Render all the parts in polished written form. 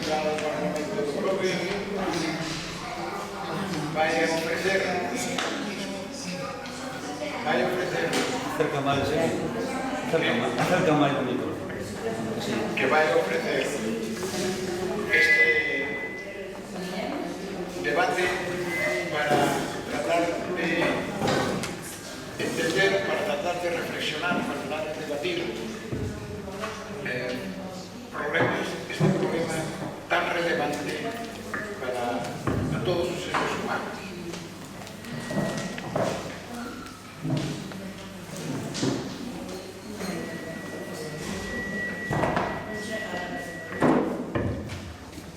Central do Parlamento do Bloque vai ofrecer acerca máis do micrófono. que vai ofrecer este debate para tratar de entender, para tratar de reflexionar, para tratar de debatir problemas, este problema tan relevante para todos os seres humanos.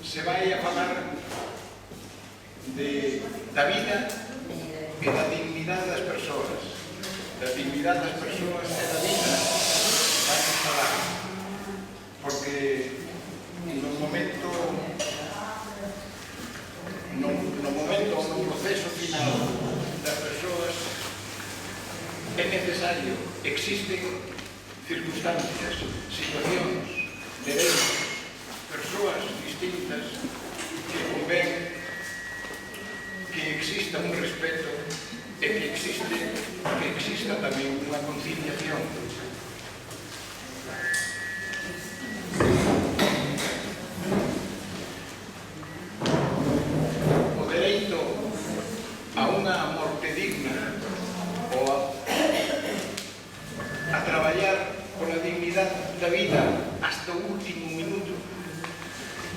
Se vai a falar da vida e da dignidade das persoas. Da dignidade das persoas e da vida vai a falar. Porque no momento, no proceso final das persoas é necesario, existen circunstancias, situacións, dereitos, persoas distintas que convén que exista un respeto e que exista tamén unha conciliación. O dereito a unha morte digna ou a traballar pola dignidade da vida hasta o último minuto,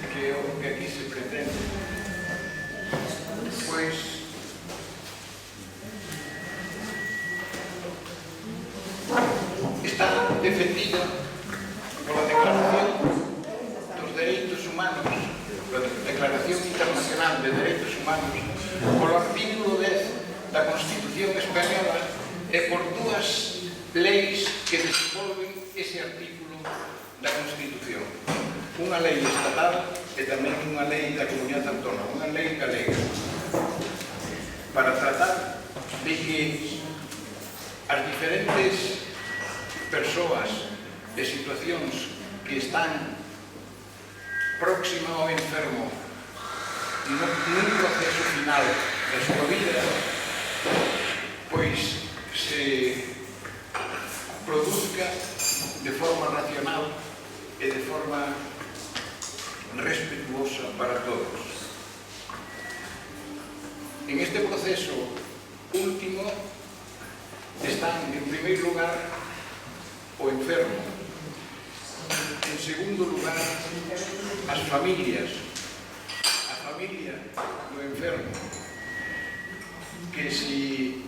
que é o que aquí se pretende, pois está defendida pola Declaración dos Dereitos Humanos, pola Declaración Internacional de Dereitos Humanos, polo artículo 10 da Constitución Española e por dúas leis que desenvolven ese artículo da Constitución. Unha lei estatal e tamén unha lei da Comunidade Autónoma, unha lei galega, para tratar de que as diferentes persoas e situacións que están próximas ao enfermo nun proceso final da súa vida, pois se produzca de forma racional e de forma respetuosa para todos. En este proceso último están, en primeiro lugar, o enfermo, en segundo lugar, as familias, a familia do enfermo, que se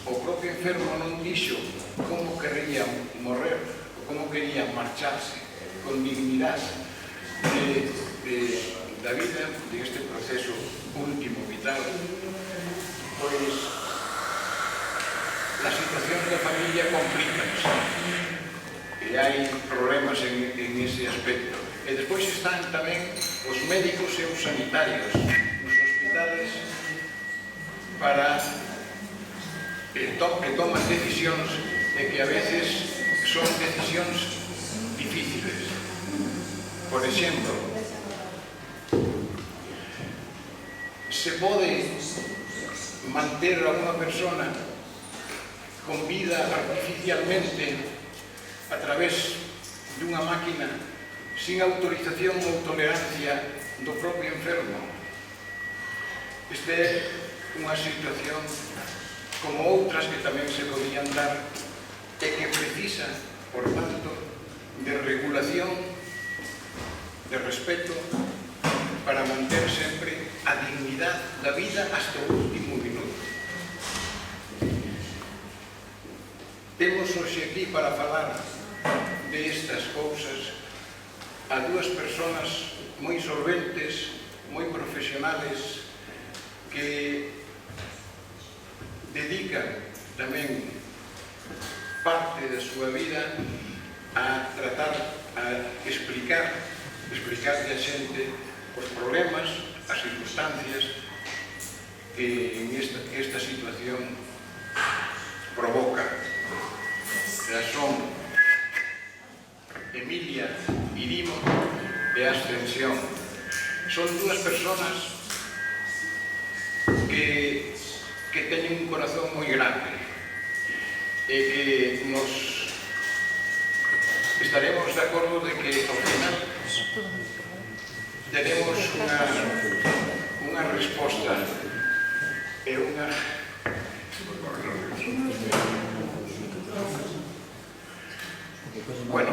o propio enfermo non dixo como quería morrer, como quería marcharse con dignidade da vida, deste proceso último vital, pois as situacións da familia complicanse e hai problemas en ese aspecto. E despois están tamén os médicos e os sanitarios nos hospitales para que toman decisións e que a veces son decisións difíciles. Por exemplo, se pode manter a unha persona con vida artificialmente a través dunha máquina sin autorización ou tolerancia do propio enfermo. Esta é unha situación como outras que tamén se podían dar e que precisa, por tanto, de regulación, de respeto, para manter sempre a dignidade da vida hasta o último minuto. Temos hoxe aquí para falar de estas cousas a dúas persoas moi solventes, moi profesionales, que dedican tamén parte da súa vida a tratar, a explicarle a xente os problemas, as circunstancias que esta situación provoca. Son Emilia Irimo e Ascensión. son dúas personas que teñen un corazón moi grande e que nos estaremos de acordo de que ao final tenemos unha resposta e unha bueno,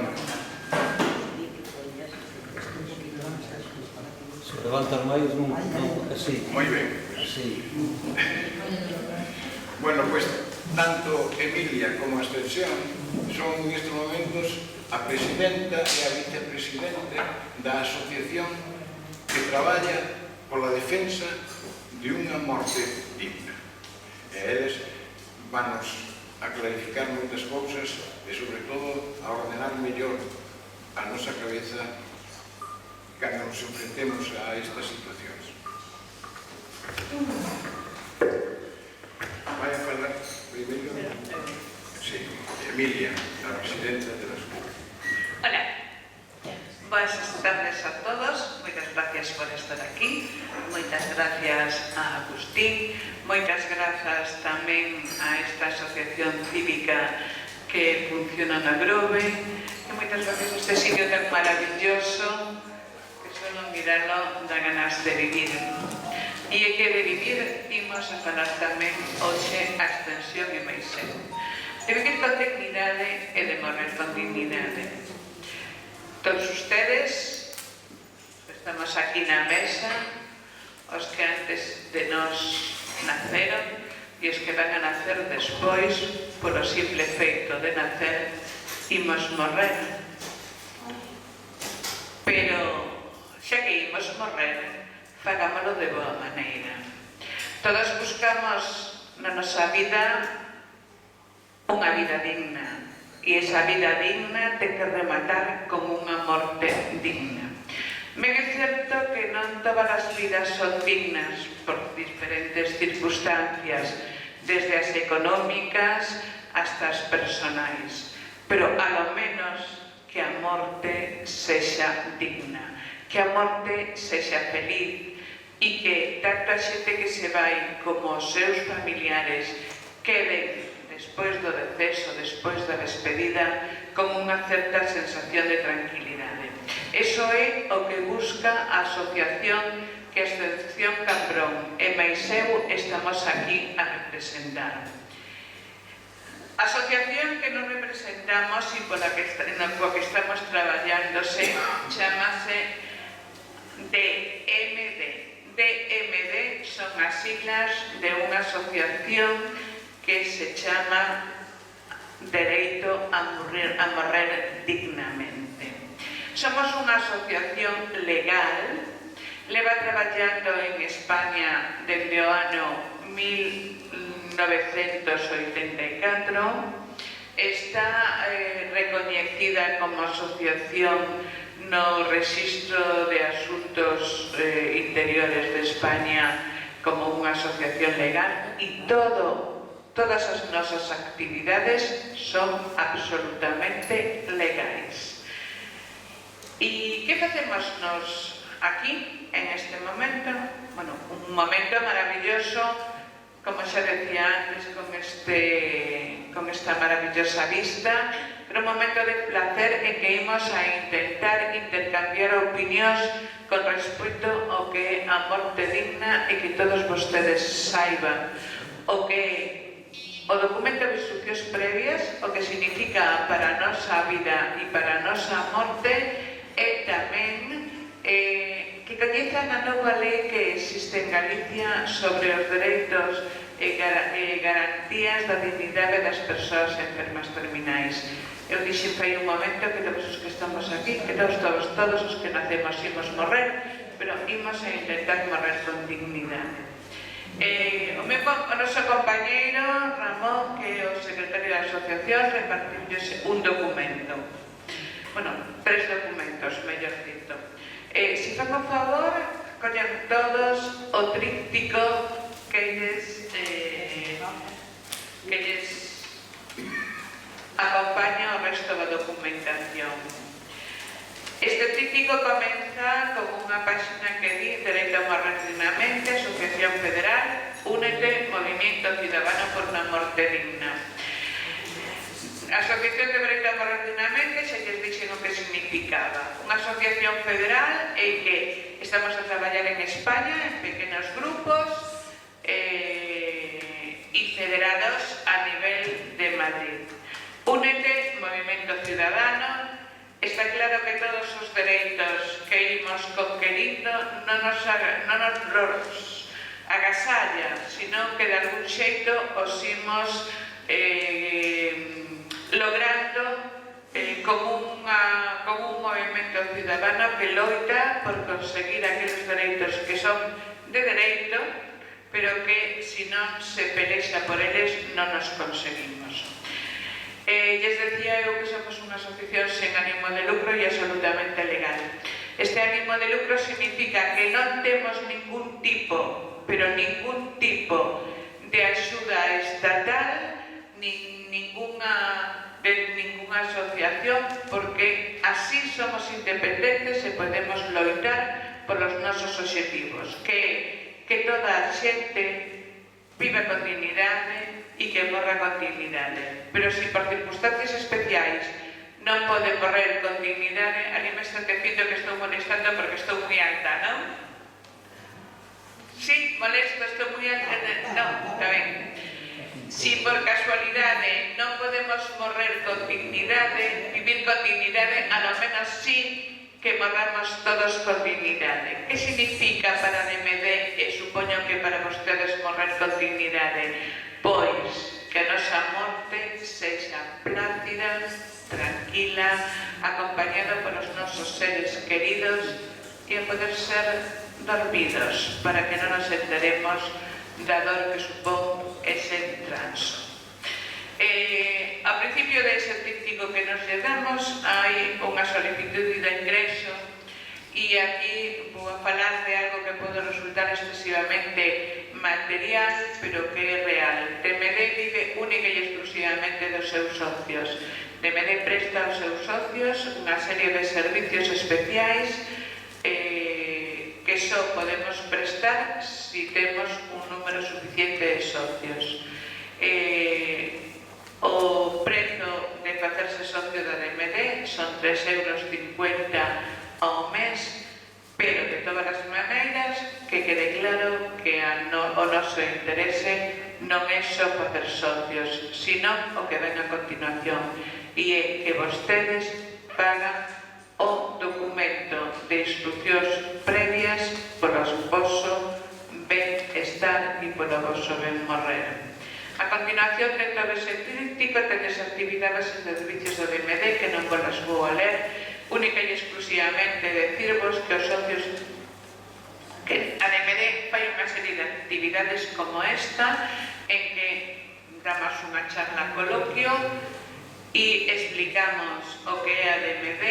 se levantan máis, non, así. moi ben. Así. Bueno, pues tanto Emilia como Ascensión son en estes momentos a presidenta e a vicepresidente da asociación que traballa pola defensa de unha morte digna. E eles vanos a clarificar moitas cousas e, sobre todo, a ordenar mellor a nosa cabeza cando nos enfrentemos a estas situacións. Vai a falar primeiro? Sí, Emilia, a presidenta de la SUC. Hola, buenas tardes a todos, moitas gracias por estar aquí, moitas gracias a Agustín, moitas grazas tamén a esta asociación cívica que funciona na Grove, e moitas gracias a este sitio tan maravilloso que solo miralo dá ganas de vivir. E é que de vivir imos a falar tamén hoxe a Ascensión e máis eu. De vivir con dignidade e de morrer con dignidade. Todos ustedes estamos aquí na mesa, os que antes de nós naceron e os que van a nacer despois, polo simple feito de nacer, imos morrer. Pero xa que imos morrer, fagámoslo de boa maneira. Todos buscamos na nosa vida unha vida digna, e esa vida digna ten que rematar con unha morte digna. Ben é certo que non todas as vidas son dignas por diferentes circunstancias, desde as económicas hasta as personais, pero alo menos que a morte sexa digna, que a morte sexa feliz e que tanta xente que se vai como os seus familiares queden despois do deceso, despois da despedida, con unha certa sensación de tranquilidade. Eso é o que busca a asociación que a Ascensión Cambrón e máis eu estamos aquí a representar. A asociación que nos representamos e pola que estamos traballando chamase DMD. DMD son as siglas de unha asociación que se chama Dereito a morrer dignamente. Somos unha asociación legal, leva traballando en España desde o ano 1984, está recoñecida como asociación no Rexistro de Asuntos Interiores de España como unha asociación legal e todas as nosas actividades son absolutamente legais. E que facemos nos aquí, en este momento? Bueno, un momento maravilloso, como xa decía antes, con esta maravillosa vista, pero un momento de placer en que imos a intentar intercambiar opinións con respecto ao que é a morte digna e que todos vostedes saiban o que o documento de instruccións previas, o que significa para a nosa vida e para a nosa morte, e tamén que coñezan a nova lei que existe en Galicia sobre os dereitos e garantías da dignidade das persoas enfermas terminais. Eu dixen fai un momento que todos os que estamos aquí, que todos os que nacemos imos morrer, pero imos a intentar morrer con dignidade. O noso compañeiro Ramón, que é o secretario da asociación, repartiuse un documento, bueno, 3 documentos, mellor dito. Se fan o favor, collen todos o tríptico que lles acompaña o resto da documentación. Este tríptico comeza comeza con unha páxina que di Dereito a morrer dignamente, Asociación Federal, Únete, Movimiento Ciudadano por unha morte digna. A Asociación de Dereito a morrer dignamente xa lles dixen o que significaba. Unha asociación federal en que estamos a traballar en España en pequenos grupos e federados a nivel de Madrid. Únete, Movimiento Ciudadano. Está claro que todos os dereitos que imos conquerindo non nos agasalla, sino que de algún xeito os imos logrando como un movimento ciudadano que loita por conseguir aqueles dereitos que son de dereito, pero que se non se pelexa por eles non nos conseguimos. Lles decía eu que somos unha asociación sen ánimo de lucro e absolutamente legal. Este ánimo de lucro significa que non temos ningún tipo, pero ningún tipo de axuda estatal, ninguna asociación, porque así somos independentes e podemos loitar por os nosos obxectivos, que toda a xente viva con dignidade e que morra con dignidade. Pero se por circunstancias especiais non pode morrer con dignidade, ali me están dicindo que estou molestando porque estou moi alta, non? Sí, molesto, estou moi alta. Non, está ben. Si por casualidade non podemos morrer con dignidade, vivir con dignidade, a lo menos sí que morramos todos con dignidade. Que significa para a DMD, e supoño que para vostedes morrer con dignidade? Pois que a nosa morte sexa plácida, tranquila, acompañada polos nosos seres queridos e a poder ser dormidos para que non nos enteremos da dor que supón ese transo. A principio dese tríptico que nos lle damos hai unha solicitud de ingreso e aquí vou a falar de algo que pode resultar excesivamente material, pero que é real. DMD vive única e exclusivamente dos seus socios. DMD presta aos seus socios unha serie de servicios especiais que só podemos prestar si temos un número suficiente de socios. O prezo de facerse socio da DMD son 3,50 € ao mes, pero de todas as maneiras que quede claro que o noso interese non é só facer socios, sino o que ven a continuación, e é que vostedes pagan o documento de instruccións previas polo voso ben-estar e polo voso ben-morrer. A continuación, dentro dese tríptico, tedes actividades e servicios do DMD que non vos vou a ler, única e exclusivamente decirvos que os socios que a DMD fai unha serie de actividades como esta, en que damos unha charla coloquio e explicamos o que é a DMD.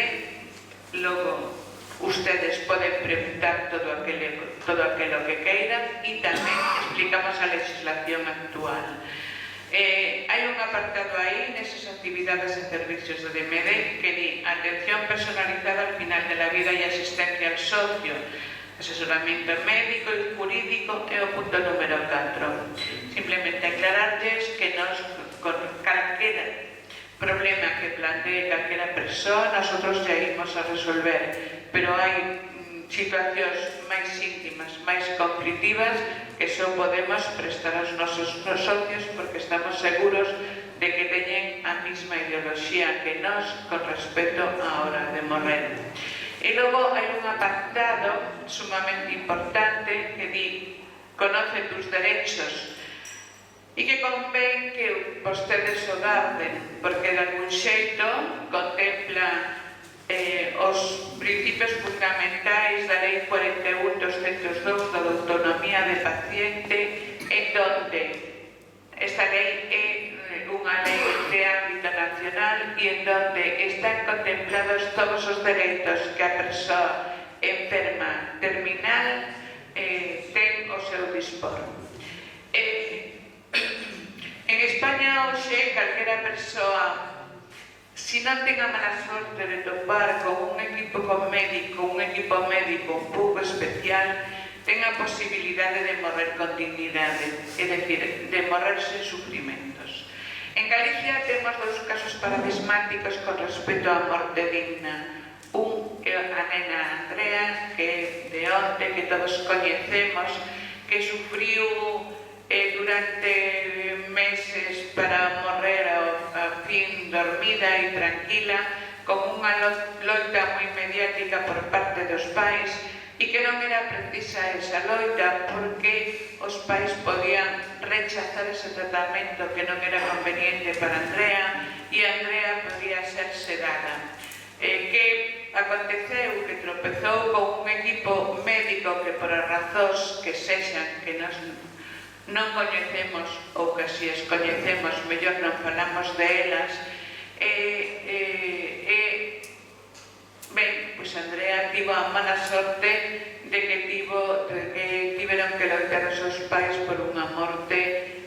Logo, ustedes poden preguntar todo aquilo que queiran e tamén explicamos a legislación actual. Hai un apartado aí nesas actividades e servicios do DMD que di atención personalizada al final de la vida e asistencia al socio, asesoramento médico e jurídico é o punto número 4. Simplemente aclararles que nos, con calquera problema que plantee calquera persoa, nosotros ya ímos a resolver, pero hai situacións máis íntimas, máis conflitivas, que só podemos prestar aos nosos socios porque estamos seguros de que teñen a mesma ideoloxía que nós con respecto á hora de morrer. E logo hai un apartado sumamente importante que di conoce tus derechos e que convén que vostedes o garden, porque de algún xeito contempla os principios fundamentais da Lei 41.202 da autonomía de paciente, en donde esta lei é unha lei de ámbito nacional e en donde están contemplados todos os dereitos que a persoa enferma terminal ten o seu dispor. En España hoxe calquera persoa, se Si non ten a mala sorte de topar con un equipo médico un pouco especial, ten a posibilidade de morrer con dignidade, é dicir, de morrer sen sufrimentos. En Galicia temos dous casos paradigmáticos con respecto á morte digna. Un é a nena Andrea, que de onte, que todos coñecemos, que sufriu durante meses para morrer a fin dormida e tranquila, con unha loita moi mediática por parte dos pais, e que non era precisa esa loita porque os pais podían rechazar ese tratamento que non era conveniente para Andrea e Andrea podía ser sedada. Que aconteceu que tropezou con un equipo médico que por as razóns que sexan que nos non coñecemos ou que si as coñecemos mellor non falamos de elas, ben, pois Andrea tivo a mala sorte de que tiveron que loitar os seus pais por unha morte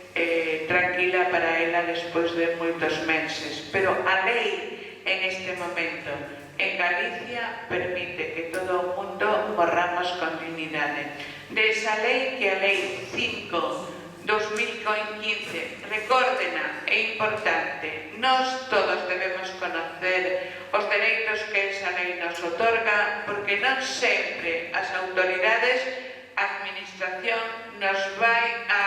tranquila para ela despois de moitos meses. Pero a lei en este momento en Galicia permite que todo o mundo morramos con dignidade. De esa lei, que a lei 5/2015, recórdena, é importante, nós todos debemos conocer os dereitos que esa lei nos otorga, porque non sempre as autoridades, a administración, nos vai a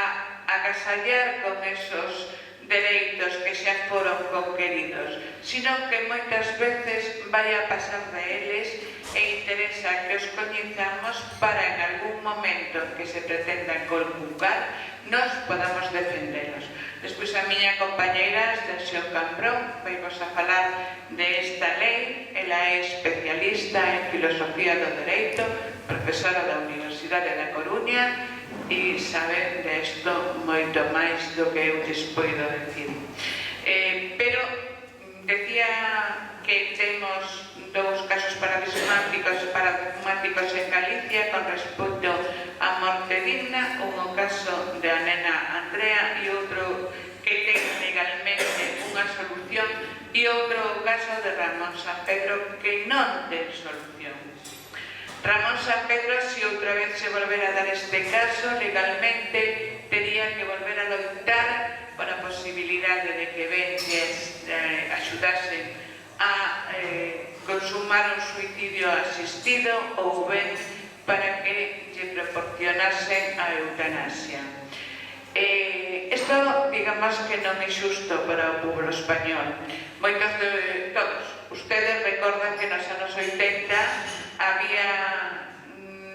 agasallar con esos dereitos que xa foron conqueridos, sino que moitas veces vai a pasar de eles e interesa que os coñezamos para en algún momento que se pretendan conjugar nos podamos defendelos. Despois a miña compañeira Ascensión Cambrón vai vos a falar de esta lei. Ela é especialista en filosofía do dereito, profesora da Universidade da Coruña e sabe de isto moito máis do que eu lles poido decir. Pero decía que temos dous casos paradigmáticos en Galicia con respecto á morte digna, un caso de a nena Andrea e outro que ten legalmente unha solución e outro caso de Ramón San Pedro que non ten solución. Ramón San Pedro, se outra vez se volvera a dar este caso, legalmente tería que volver a loitar por a posibilidade de que vences axudasen a consumar un suicidio asistido ou ben para que lle proporcionasen a eutanasia. Isto, digamos que non é xusto para o povo español. Moitos de todos, ustedes recordan que nos anos 80 había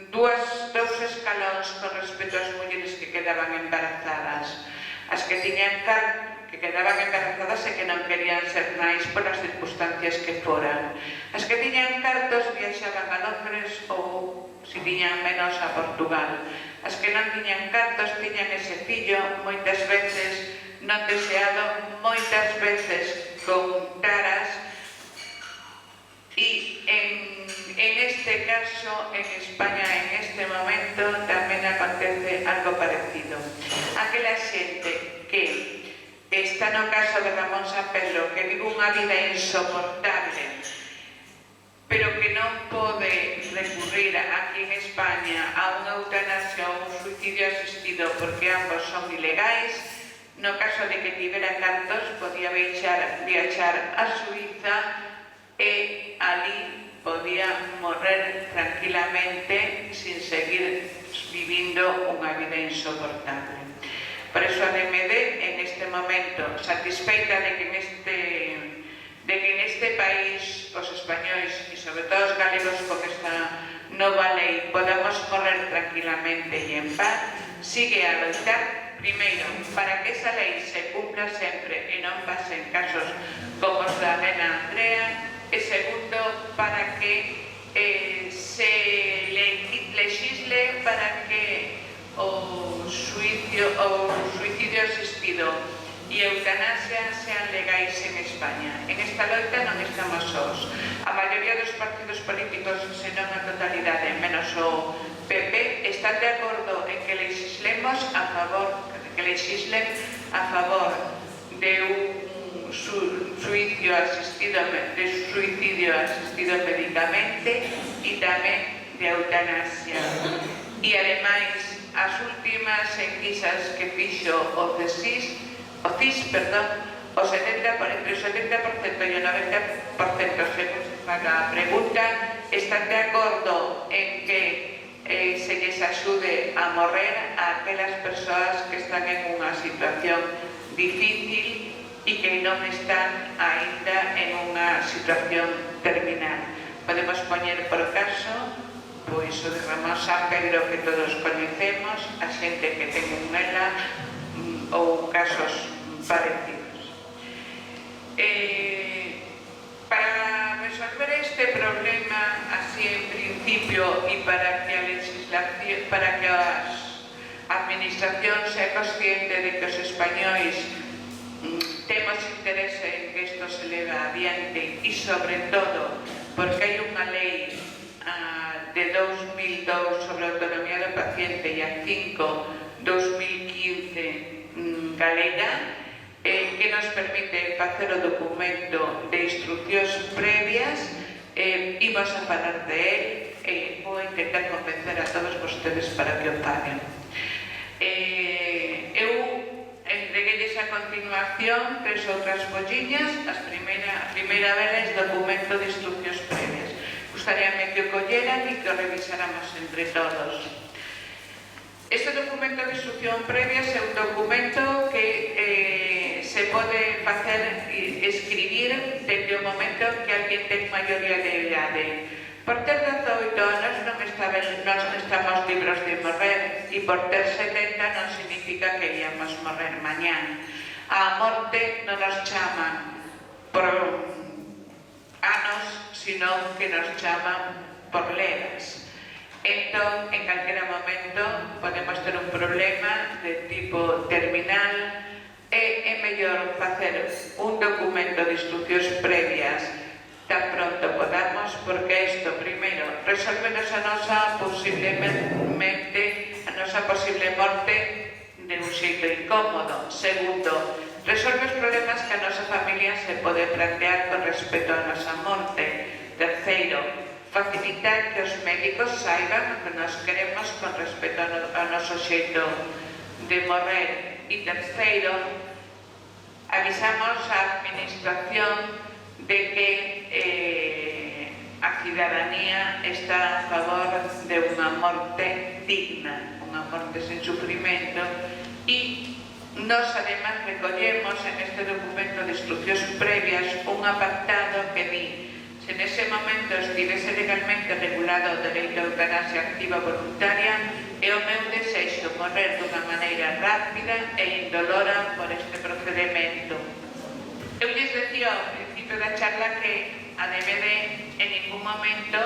dous escalóns con respecto ás mulleres que quedaban embarazadas. As que quedaban embarazadas e que non querían ser nais polas circunstancias que foran. As que tiñan cartos viaxaban a Londres ou, se tiñan menos, a Portugal. As que non tiñan cartos tiñan ese fillo moitas veces non deseado, moitas veces con taras. E en este caso, en España, en este momento, tamén acontece algo parecido. Aquela xente que está no caso de Ramón San Pedro, que vive unha vida insoportable, pero que non pode recurrir aquí en España a unha eutanasia ou un suicidio asistido porque ambos son ilegais. No caso de que tivera cartos, podía viaxar a Suiza e ali podía morrer tranquilamente sin seguir vivindo unha vida insoportable. Por eso a DMD en este momento, satisfeita de que en este país os españois e sobre todo os galegos con esta nova lei podamos morrer tranquilamente e en paz, sigue a loitar, primeiro, para que esa lei se cumpla sempre e non pasen casos como os da nena Andrea, e segundo, para que se legisle para que o suicidio asistido e eutanasia sean legais en España. En esta loita non estamos sós. A maioría dos partidos políticos, senón a totalidade, menos o PP, están de acordo en que legislen a favor de un suicidio asistido médicamente e tamén de eutanasia. E ademais, as últimas enquisas que fixo o CIS, entre o 70% e o 90% según se faga a pregunta, están de acordo en que se lles axude a morrer a aquelas persoas que están en unha situación difícil e que non están aínda en unha situación terminal. Podemos poñer por caso pois o de Ramón San Pedro que todos coñecemos, a xente que ten un ELA ou casos parecidos. Para resolver este problema así en principio e para que a administración sea consciente de que os españois temos interese en que isto se leve adiante e sobre todo porque hai unha lei de 2002 sobre a autonomía do paciente e a 5/2015 galega que nos permite facer o documento de instruccións previas. Imos a falar de él e vou intentar convencer a todos vostedes para que o paguen. Eu entreguelles a continuación 3 outras folliñas. A primeira delas, documento de instruccións previas. Gustaríame que o colleran e que o revisáramos entre todos. Este documento de instrucción previas é un documento que se pode facer e escribir desde o momento que alguén ten maioría de idade. Por ter 18 anos non estamos libros de morrer e por ter 70 non significa que íamos morrer mañán. A morte non nos chaman por anos, sino que nos chaman por leras. Entón, en calquera momento podemos ter un problema de tipo terminal e é mellor facer un documento de instruccións previas tan pronto podamos, porque isto, primeiro, resolvenos a nosa posible morte de un xeito incómodo. Segundo, resolve os problemas que a nosa familia se pode plantear con respecto a nosa morte. Terceiro, facilitar que os médicos saiban o que nos queremos con respecto ao noso xeito de morrer. E terceiro, avisamos á administración de que a cidadanía está a favor de unha morte digna, unha morte sen sufrimento, e nos además recollemos en este documento de instruccións previas un apartado que di: se nese momento estivese legalmente regulado o dereito a eutanasia activa voluntaria, é o meu desexo morrer dunha maneira rápida e indolora por este procedimento. Eu lles decía ao principio da charla que a DBD en ningún momento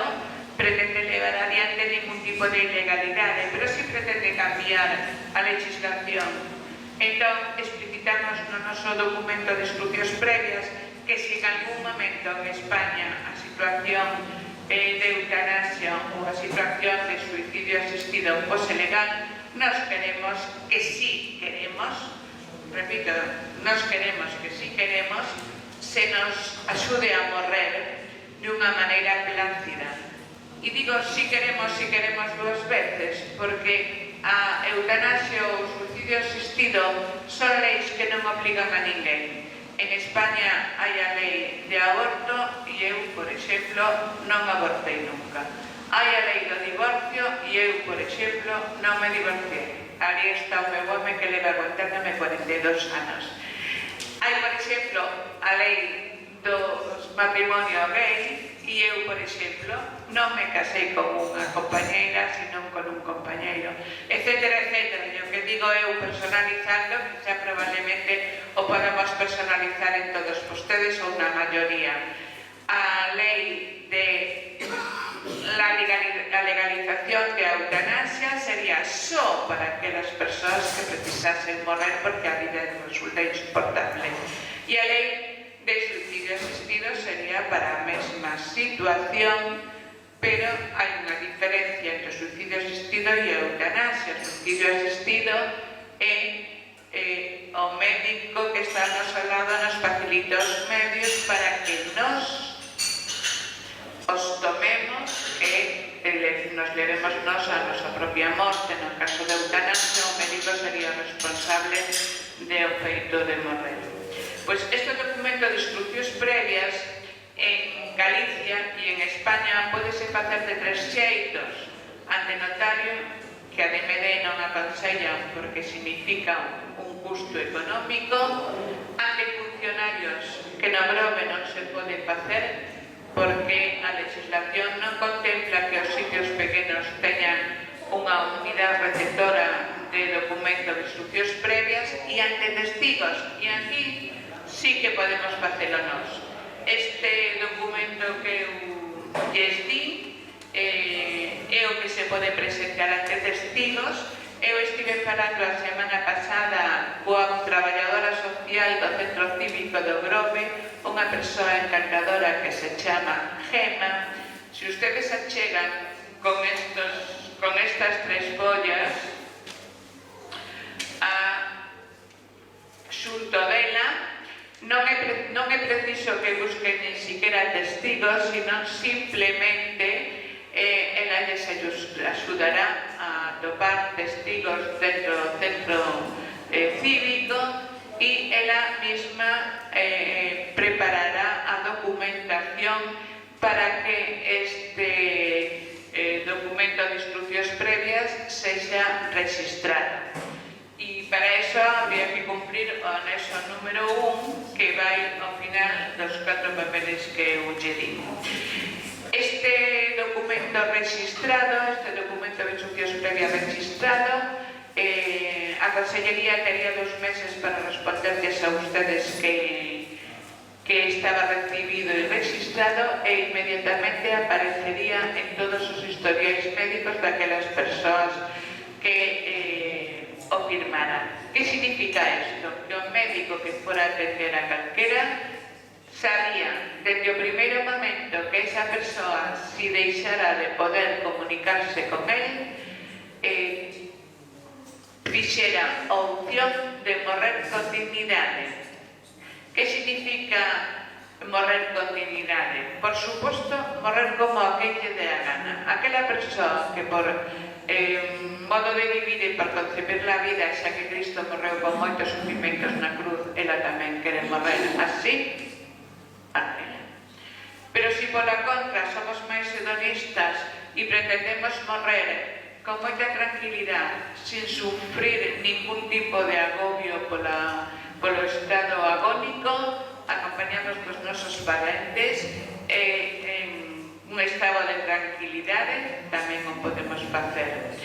pretende levar adiante ningún tipo de ilegalidade, pero sí pretende cambiar a legislación. Entón, explicitamos no noso documento de instruccións previas que se en algún momento en España a situación de eutanasia ou a situación de suicidio asistido fose legal, nos queremos que sí queremos, repito, nos queremos que sí queremos, se nos axude a morrer dunha maneira plácida. E digo si queremos dúas veces, porque a eutanasia ou o suicidio asistido son leis que non obligan a ninguén. En España hai a lei de aborto e eu, por exemplo, non abortei nunca. Hai a lei do divorcio e eu, por exemplo, non me divorciei. Ali está o meu home que leva aguantándome 42 anos. Hai, por exemplo, a lei do matrimonio gay e eu, por exemplo, non me casei con unha compañeira, sino con un compañeiro, etcétera, etcétera. E o que digo eu personalizando, que xa probablemente o podemos personalizar en todos vostedes ou na maioría. A lei de la legalización de eutanasia sería só para aquelas persoas que precisasen morrer porque a vida resulta insoportable. E a lei de suicidio asistido sería para a mesma situación, pero hai unha diferencia entre o suicidio asistido e a eutanasia. O suicidio asistido é o o médico que está ao noso lado nos facilita os medios para que nos os tomemos e nos levemos nos a nosa propia morte. No caso de eutanasia, o médico sería responsable do feito de morrer. Pois este documento de instruccións previas en Galicia e en España pódese facer de 3 xeitos: ante notario, que a DMD non aconsellan porque significa un custo económico, ante funcionarios, que no brome non se pode facer porque a legislación non contempla que os sitios pequenos teñan unha unidade receptora de documento de instruccións previas, e ante testigos, e aquí sí que podemos facelo nós. Este documento que eu lles di é o que se pode presentar ante testigos. Eu estive falando a semana pasada coa traballadora social do Centro Cívico do Grove, unha persoa encantadora que se chama Gema. Se ustedes achegan con estas 3 follas xunto dela, non é preciso que busquen ni siquiera testigos, sino simplemente ela les axudará a topar testigos dentro do centro cívico, e ela mesma preparará a documentación para que este documento de instruccións previas sexa registrado. E para eso habría que cumplir o anexo número 1, que vai ao final dos 4 papeles que eu lle digo. Este documento registrado, este documento de instruccións previas registrado, a Consellería tería 2 meses para responderles a ustedes que estaba recibido y registrado, e inmediatamente aparecería en todos os historiais médicos daquelas persoas que o firmaran. Que significa isto? Que o médico que fora a atender a calquera sabía desde o primeiro momento que esa persoa, si deixara de poder comunicarse con él, fixera a opción de morrer con dignidade. Que significa morrer con dignidade? Por suposto, morrer como aquel lle dé a gana. Aquela persoa que por modo de vivir e por concebir la vida, xa que Cristo morreu con moitos sufrimentos na cruz, ela tamén quere morrer así. Pero se pola contra somos máis hedonistas e pretendemos morrer con moita tranquilidade, sin sufrir ningún tipo de agobio polo estado agónico, acompañamos cos nosos parentes en un estado de tranquilidade, tamén o podemos facer.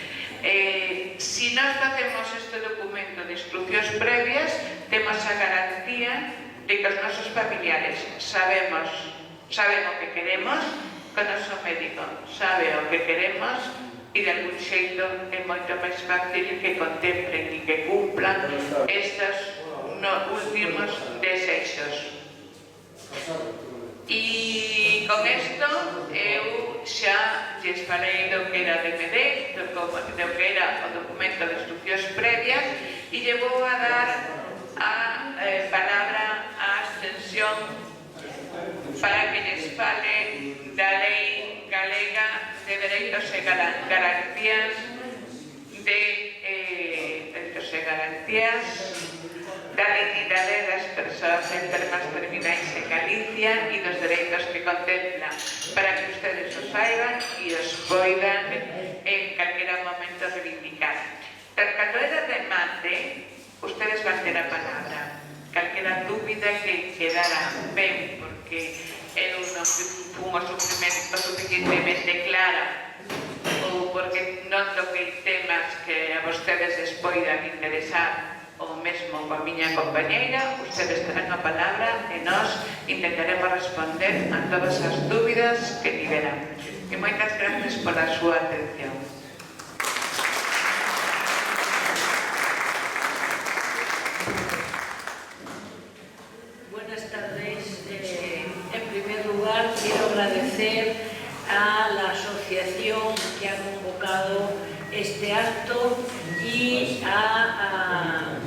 Si nós facemos este documento de instruccións previas, temos a garantía de que os nosos familiares saben o que queremos, que o noso médico sabe o que queremos, e de algún xeito é moito máis fácil que contemplen e que cumplan estes últimos desexos. E con isto eu xa lles falei do que era DMD, do que era o documento de instruccións previas, e lle vou a dar a palabra á extensión para que lles fale da Lei Galega de Dereitos e Garantías da dignidade das persoas enfermas terminais en Galicia e dos dereitos que contempla, para que ustedes o saiban e os poidan en calquera momento reivindicar. Cando era remate, ustedes van ter a palabra. Calquera dúbida que quedara ben, porque eu non fun o suficientemente clara, ou porque non toquei temas que a vostedes les poidan interesar, ou mesmo coa miña compañeira, ustedes terán a palabra e nós intentaremos responder a todas as dúbidas que tiveran. E moitas gracias pola súa atención. Buenas tardes. En primer lugar, quiero agradecer a la asociación que ha convocado este acto y a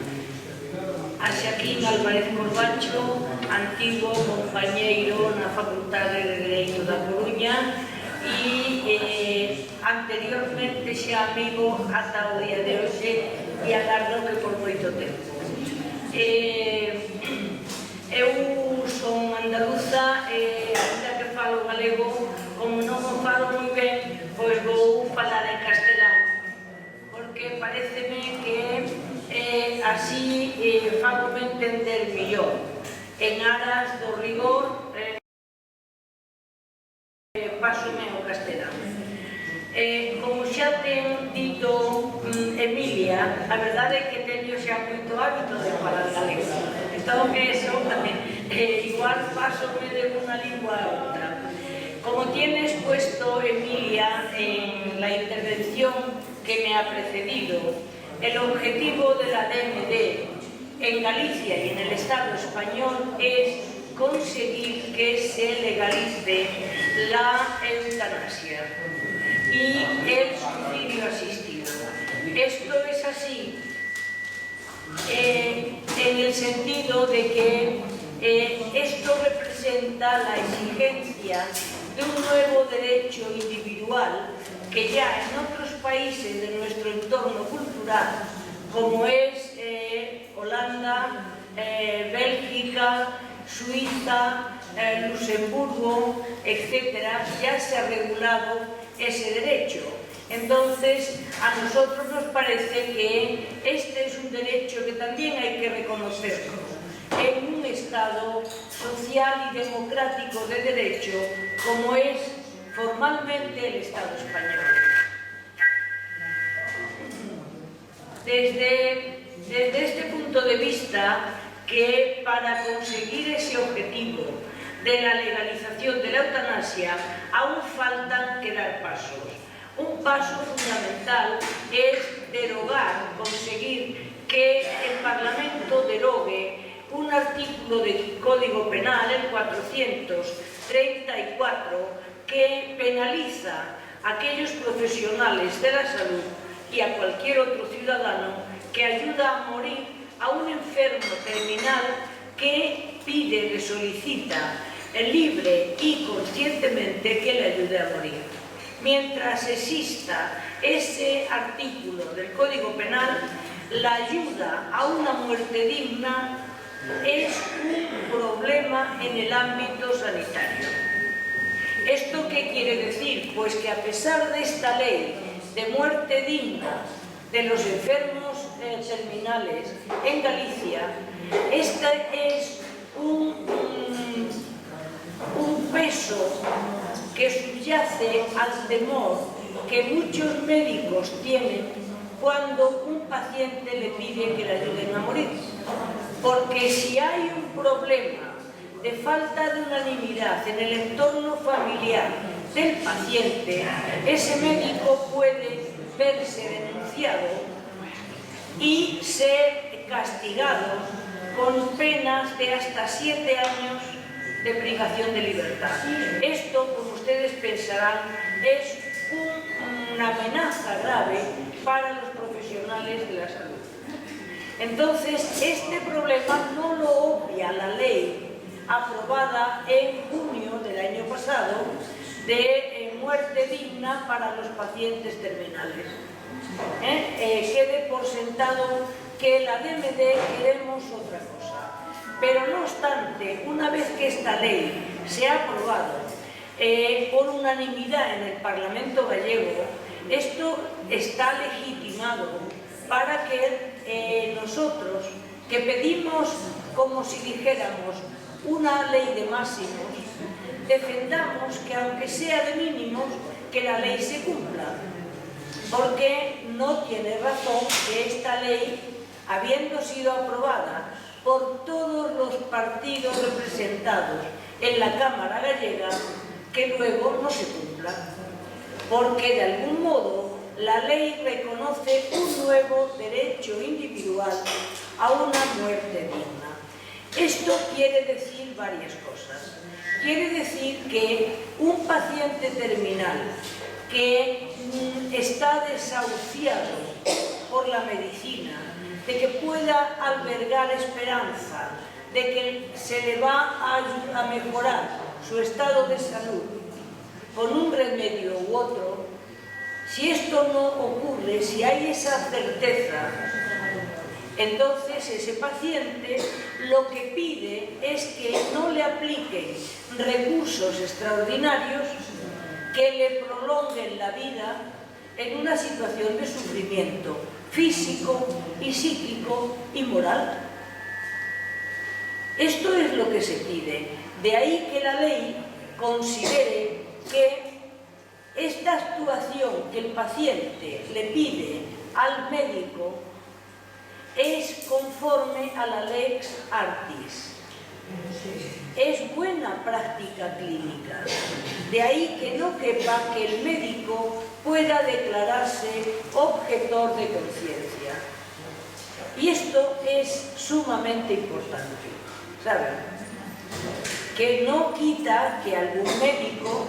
a Xaquín Álvarez Corbacho, antigo compañeiro na Facultade de Dereito da Coruña e anteriormente xa amigo ata o día de hoxe e agardo que por moito tempo. Eu son andaluza e ainda que falo galego, como non o falo moi ben, pois vou falar en castelán, porque pareceme que así fagome entender millor. En aras do rigor, pásome ao castelán. Como xa ten dito Emilia, a verdade é que teño xa moito hábito de falar galego. Entón, eso, igual pásome de unha lingua a outra. Como tienes puesto, Emilia, en la intervención que me ha precedido, el objetivo de la DMD en Galicia y en el Estado español es conseguir que se legalice la eutanasia y el suicidio asistido. Esto es así en el sentido de que esto representa la exigencia de un nuevo derecho individual que ya en otros países de nuestro entorno cultural, como es Holanda, Bélgica, Suiza, Luxemburgo, etcétera, ya se ha regulado ese derecho. Entonces, a nosotros nos parece que este es un derecho que también hay que reconocerlo en un Estado social y democrático de derecho como es formalmente el Estado español. Desde este punto de vista, que para conseguir ese objetivo de la legalización de la eutanasia aún faltan que dar pasos. Un paso fundamental es derogar, conseguir que el Parlamento derogue un artículo del Código Penal, el 434, que penaliza a aquellos profesionales de la salud y a cualquier otro ciudadano que ayuda a morir a un enfermo terminal que pide, le solicita libre y conscientemente que le ayude a morir. Mientras exista ese artículo del Código Penal, la ayuda a una muerte digna es un problema en el ámbito sanitario. ¿Esto qué quiere decir? Pues que a pesar de esta ley de muerte digna de los enfermos terminales en Galicia, este es un peso que subyace al temor que muchos médicos tienen cuando un paciente le pide que le ayuden a morir. Porque si hay un problema de falta de unanimidad en el entorno familiar del paciente, ese médico puede verse denunciado y ser castigado con penas de hasta 7 años de privación de libertad. Esto, como ustedes pensarán, es una amenaza grave para los profesionales de la salud. Entonces, este problema no lo obvia la ley aprobada en junio del año pasado de muerte digna para los pacientes terminales. Quede por sentado que la DMD queremos otra cosa. Pero no obstante, una vez que esta ley se ha aprobado por unanimidad en el Parlamento gallego, esto está legitimado para que nosotros, que pedimos, como si dijéramos, una ley de máximos, defendamos que, aunque sea de mínimos, que la ley se cumpla. Porque no tiene razón que esta ley, habiendo sido aprobada por todos los partidos representados en la Cámara gallega, que luego no se cumpla. Porque, de algún modo, la ley reconoce un nuevo derecho individual a una muerte digna. Esto quiere decir varias cosas. Quiere decir que un paciente terminal que está desahuciado por la medicina, de que pueda albergar esperanza, de que se le va a mejorar su estado de salud con un remedio u otro, si esto no ocurre, si hay esa certeza, entonces ese paciente lo que pide es que no le apliquen recursos extraordinarios que le prolonguen la vida en una situación de sufrimiento físico y psíquico y moral. Esto es lo que se pide. De ahí que la ley considere que esta actuación que el paciente le pide al médico es conforme a la lex artis. Es buena práctica clínica. De ahí que no quepa que el médico pueda declararse objetor de conciencia. Y esto es sumamente importante, ¿saben? Que no quita que algún médico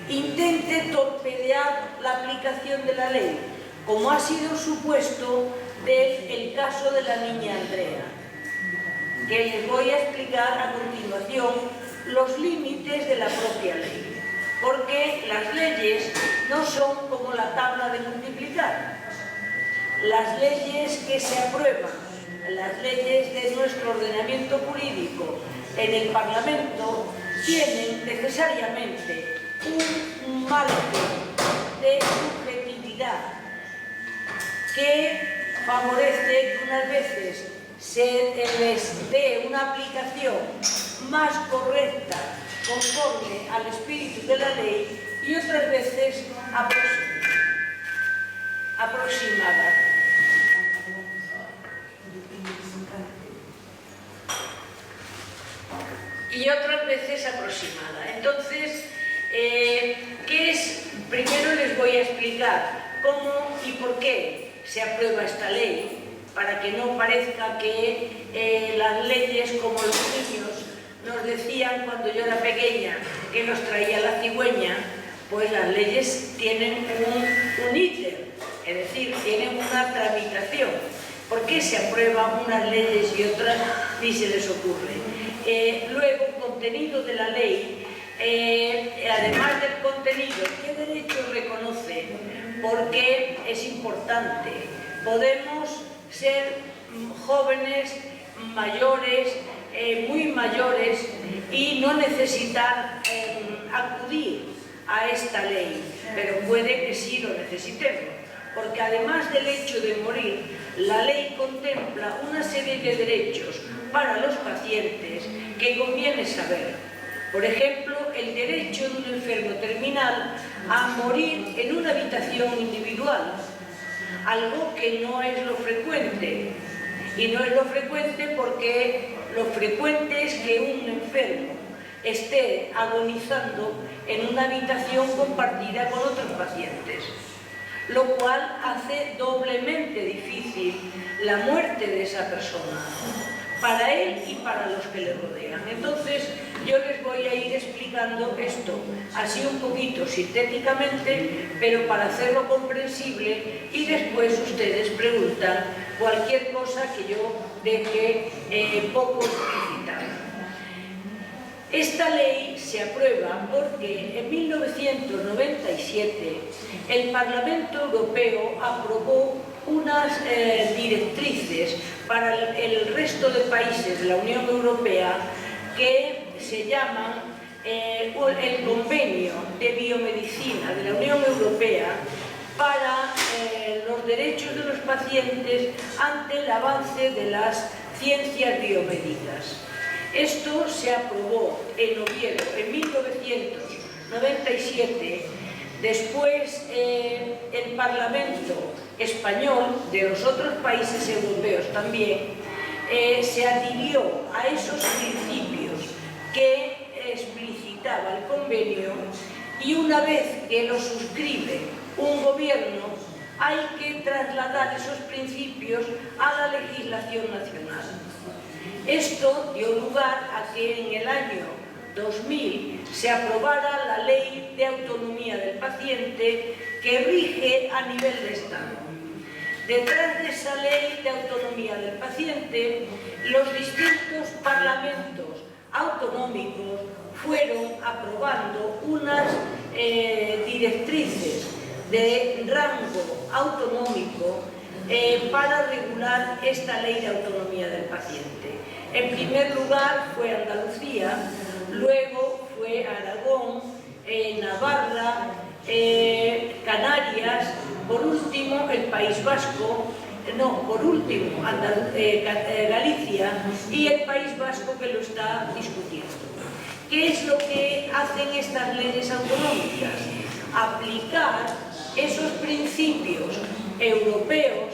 intente torpedear la aplicación de la ley, como ha sido supuesto del caso de la niña Andrea, que les voy a explicar a continuación los límites de la propia ley, porque las leyes no son como la tabla de multiplicar. Las leyes que se aprueban, las leyes de nuestro ordenamiento jurídico en el Parlamento, tienen necesariamente un margen de subjetividad que favorece que unas veces se les dé una aplicación más correcta conforme al espíritu de la ley y otras veces aproximada. Y otras veces aproximada. Entonces, ¿qué es? Primero les voy a explicar cómo y por qué se aprueba esta ley, para que no parezca que las leyes, como los niños nos decían cuando yo era pequeña, que nos traía la cigüeña, pues las leyes tienen un íter, es decir, tienen una tramitación. ¿Por qué se aprueban unas leyes y otras ni se les ocurre? Luego, el contenido de la ley, además del contenido, ¿qué derechos reconoce? Porque es importante. Podemos ser jóvenes, mayores, muy mayores y no necesitar acudir a esta ley, pero puede que sí lo necesitemos, porque además del hecho de morir, la ley contempla una serie de derechos para los pacientes que conviene saber. Por ejemplo, el derecho de un enfermo terminal a morir en una habitación individual, algo que no es lo frecuente. Y no es lo frecuente porque lo frecuente es que un enfermo esté agonizando en una habitación compartida con otros pacientes, lo cual hace doblemente difícil la muerte de esa persona, para él y para los que le rodean. Entonces, yo les voy a ir explicando esto, así un poquito sintéticamente, pero para hacerlo comprensible, y después ustedes preguntan cualquier cosa que yo deje poco explicitada. Esta ley se aprueba porque en 1997 el Parlamento Europeo aprobó unas directrices para el resto de países de la Unión Europea que se llaman el Convenio de Biomedicina de la Unión Europea para los derechos de los pacientes ante el avance de las ciencias biomédicas. Esto se aprobó en Oviedo en 1997. Después el Parlamento español, de los otros países europeos también, se adhirió a esos principios que explicitaba el convenio, y una vez que lo suscribe un gobierno hay que trasladar esos principios a la legislación nacional. Esto dio lugar a que en el año 2000 se aprobara la Ley de Autonomía del Paciente, que rige a nivel de Estado. Detrás de esa ley de autonomía del paciente, los distintos parlamentos autonómicos fueron aprobando unas directrices de rango autonómico para regular esta ley de autonomía del paciente. En primer lugar fue Andalucía, luego fue Aragón, Navarra, Canarias, por último el País Vasco, Galicia y el País Vasco, que lo está discutiendo. ¿Qué es lo que hacen estas leyes autonómicas? Aplicar esos principios europeos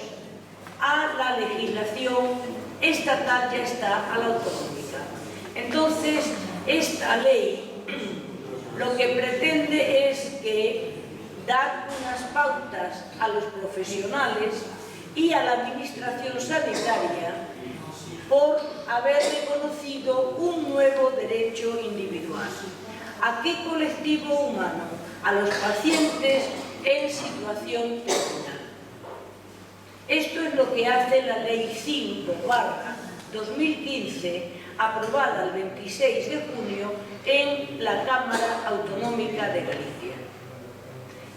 a la legislación estatal, ya está, a la autonómica. Entonces, esta ley lo que pretende es dar unas pautas a los profesionales y a la administración sanitaria por haber reconocido un nuevo derecho individual. ¿A qué colectivo humano? A los pacientes en situación terminal. Esto es lo que hace la Ley 5/2015, aprobada el 26 de junio en la Cámara Autonómica de Galicia.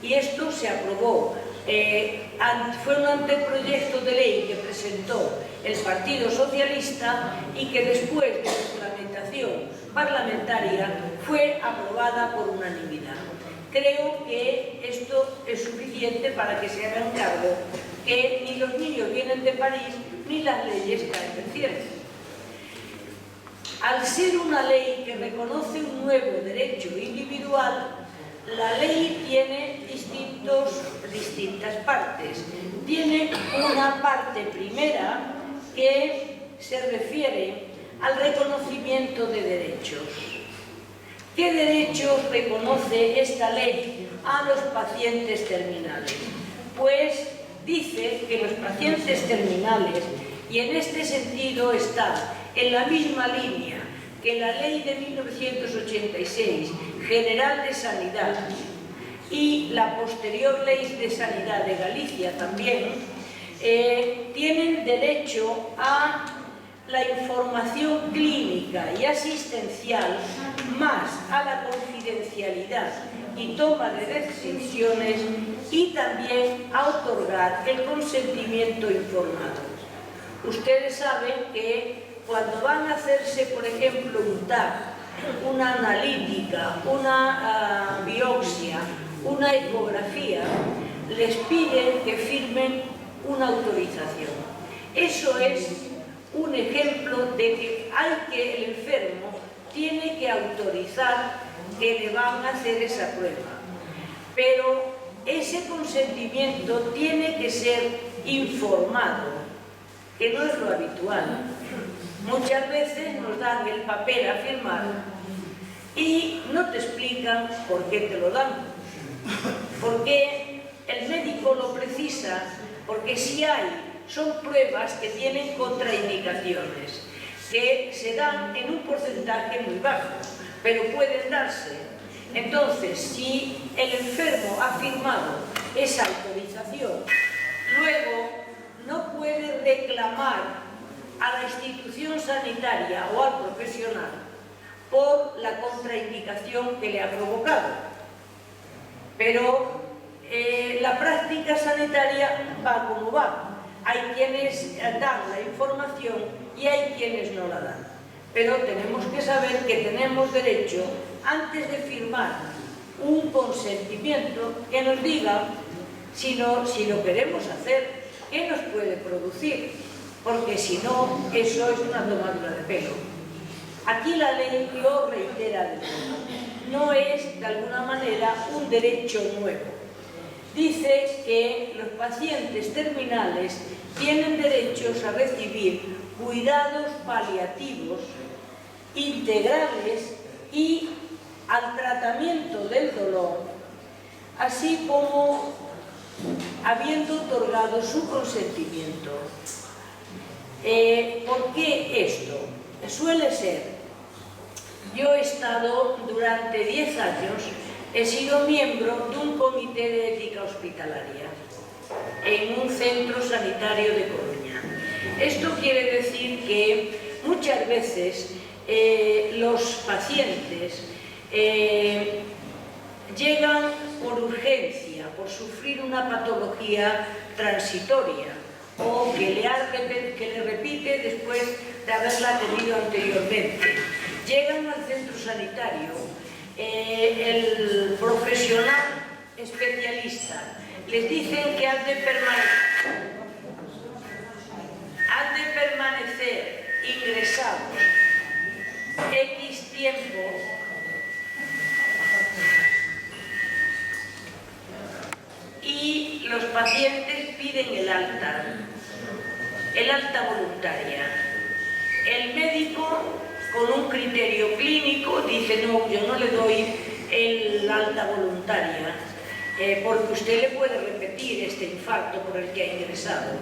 Y esto se aprobó, fue un anteproyecto de ley que presentó el Partido Socialista y que después de su tramitación parlamentaria fue aprobada por unanimidad. Creo que esto es suficiente para que se hagan cargo que ni los niños vienen de París ni las leyes caen del cielo. Al ser una ley que reconoce un nuevo derecho individual, la ley tiene distintas partes. Tiene una parte primera que se refiere al reconocimiento de derechos. ¿Qué derechos reconoce esta ley a los pacientes terminales? Pues dice que los pacientes terminales, y en este sentido está en la misma línea que la Ley de 1986, General de Sanidad, y la posterior Ley de Sanidad de Galicia también, tienen derecho a la información clínica y asistencial, más a la confidencialidad y toma de decisiones, y también a otorgar el consentimiento informado. Ustedes saben que cuando van a hacerse, por ejemplo, un TAC, una analítica, una biopsia, una ecografía, les piden que firmen una autorización. Eso es un ejemplo de que el enfermo tiene que autorizar que le van a hacer esa prueba. Pero ese consentimiento tiene que ser informado, que no es lo habitual. Muchas veces nos dan el papel a firmar y no te explican por qué te lo dan. Porque el médico lo precisa, porque si son pruebas que tienen contraindicaciones, que se dan en un porcentaje muy bajo, pero pueden darse. Entonces, si el enfermo ha firmado esa autorización, luego no puede reclamar a la institución sanitaria o al profesional por la contraindicación que le ha provocado. Pero la práctica sanitaria va como va. Hay quienes dan la información y hay quienes no la dan. Pero tenemos que saber que tenemos derecho, antes de firmar un consentimiento, que nos diga si lo queremos hacer, qué nos puede producir, porque si no, eso es una tomadura de pelo. Aquí la ley lo reitera de nuevo. No es, de alguna manera, un derecho nuevo. Dice que los pacientes terminales tienen derechos a recibir cuidados paliativos integrales y al tratamiento del dolor, así como habiendo otorgado su consentimiento. ¿Por qué esto? Suele ser, yo he estado durante 10 años, he sido miembro de un comité de ética hospitalaria en un centro sanitario de Coruña. Esto quiere decir que muchas veces los pacientes llegan por urgencia, por sufrir una patología transitoria o que le repite después de haberla tenido anteriormente. Llegan al centro sanitario, el profesional especialista les dicen que han de permanecer ingresados X tiempo y los pacientes piden el alta voluntaria. El médico, con un criterio clínico, dice: no, yo no le doy el alta voluntaria porque usted le puede repetir este infarto por el que ha ingresado.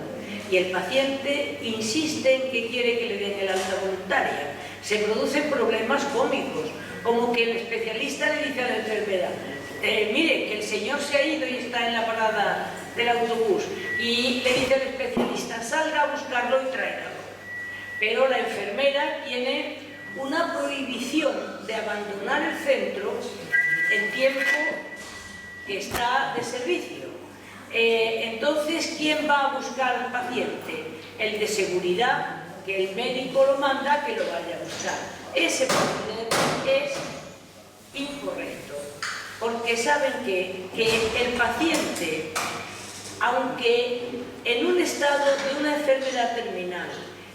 Y el paciente insiste en que quiere que le den el alta voluntaria. Se producen problemas cómicos, como que el especialista le dice a la enfermera: mire, que el señor se ha ido y está en la parada del autobús, y le dice al especialista: salga a buscarlo y tráigalo. Pero la enfermera tiene una prohibición de abandonar el centro en tiempo que está de servicio. Entonces, ¿quién va a buscar al paciente? El de seguridad, que el médico lo manda que lo vaya a buscar. Ese procedimiento es incorrecto, porque saben que el paciente, aunque en un estado de una enfermedad terminal,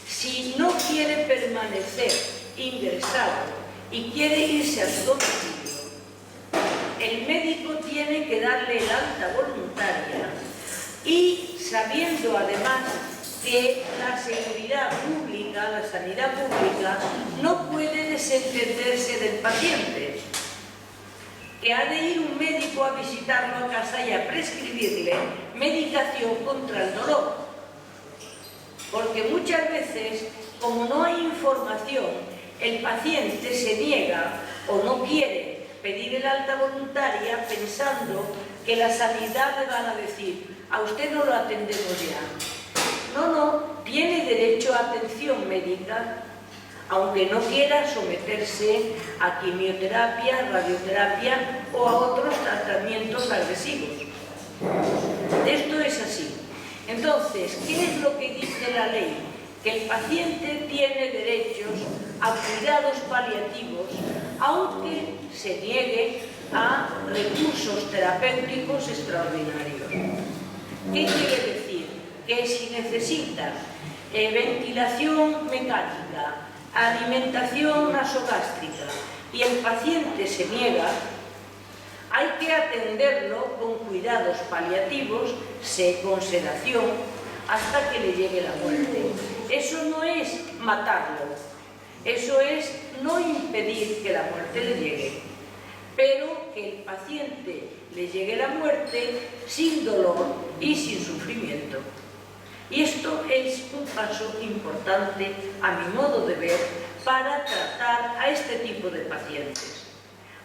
si no quiere permanecer ingresado y quiere irse a su domicilio, el médico tiene que darle el alta voluntaria, y sabiendo además que la seguridad pública, la sanidad pública, no puede desentenderse del paciente, que ha de ir un médico a visitarlo a casa y a prescribirle medicación contra el dolor. Porque muchas veces, como no hay información, el paciente se niega o no quiere pedir el alta voluntaria pensando que la sanidad le van a decir: a usted no lo atendemos ya. No, tiene derecho a atención médica, aunque no quiera someterse a quimioterapia, radioterapia o a otros tratamientos agresivos. Esto es así. Entonces, ¿qué es lo que dice la ley? Que el paciente tiene derechos a cuidados paliativos, aunque se niegue a recursos terapéuticos extraordinarios. ¿Qué quiere decir? Que si necesita ventilación mecánica, alimentación nasogástrica y el paciente se niega, hay que atenderlo con cuidados paliativos, con sedación, hasta que le llegue la muerte. Eso no es matarlo, eso es no impedir que la muerte le llegue, pero que el paciente le llegue la muerte sin dolor y sin sufrimiento. Y esto es un paso importante, a mi modo de ver, para tratar a este tipo de pacientes.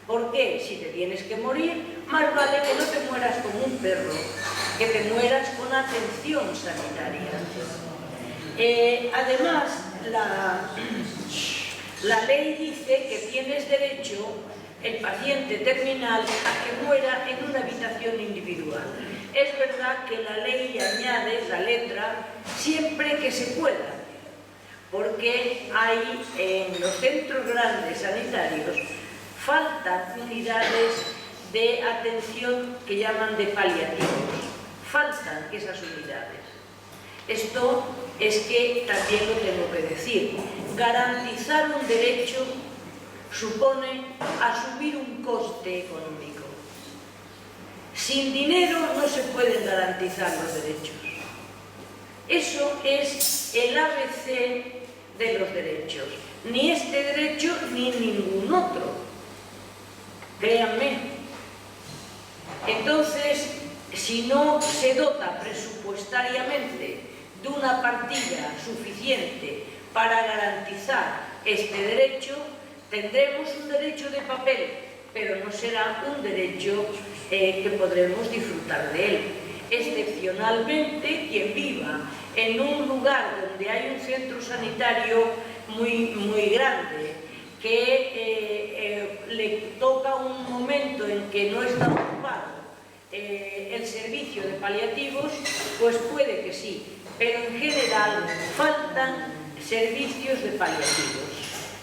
Porque si te tienes que morir, más vale que no te mueras como un perro, que te mueras con atención sanitaria. Además, la ley dice que tienes derecho, el paciente terminal, a que muera en una habitación individual. Es verdad que la ley añade la letra siempre que se pueda, porque hay en los centros grandes sanitarios faltan unidades de atención que llaman de paliativos. Faltan esas unidades. Esto es que también lo tengo que decir. Garantizar un derecho supone asumir un coste económico. Sin dinero no se pueden garantizar los derechos. Eso es el ABC de los derechos. Ni este derecho ni ningún otro. Créanme. Entonces, si no se dota presupuestariamente de una partida suficiente para garantizar este derecho, tendremos un derecho de papel, pero no será un derecho que podremos disfrutar de él. excepcionalmente quien viva en un lugar donde hay un centro sanitario muy grande, que le toca un momento en que no está ocupado el servicio de paliativos, pues puede que sí, pero en general faltan servicios de paliativos.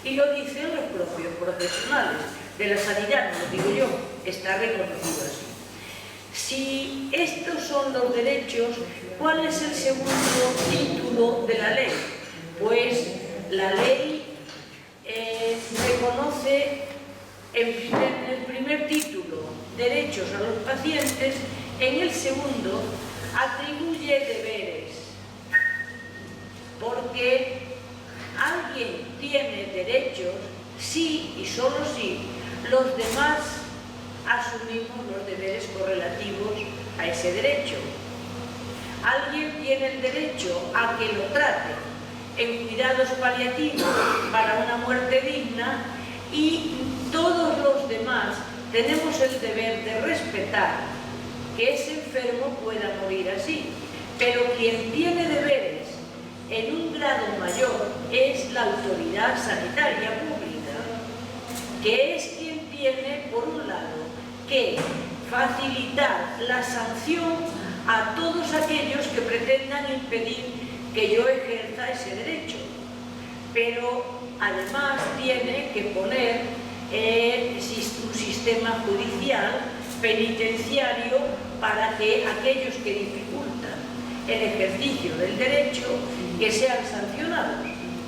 Y lo dicen los propios profesionales de la sanidad, no lo digo yo, está reconocido así. Si estos son los derechos, ¿cuál es el segundo título de la ley? Pues la ley reconoce en el primer título derechos a los pacientes, en el segundo atribuye deberes, porque alguien tiene derechos si y solo si los demás asumimos los deberes correlativos a ese derecho. Alguien tiene el derecho a que lo traten en cuidados paliativos para una muerte digna, y todos los demás tenemos el deber de respetar que ese enfermo pueda morir así. Pero quien tiene deberes en un grado mayor es la autoridad sanitaria pública, que es quien tiene, por un lado, que facilitar la sanción a todos aquellos que pretendan impedir que yo ejerza ese derecho, pero además tiene que poner un sistema judicial, penitenciario, para que aquellos que dificultan el ejercicio del derecho que sean sancionados,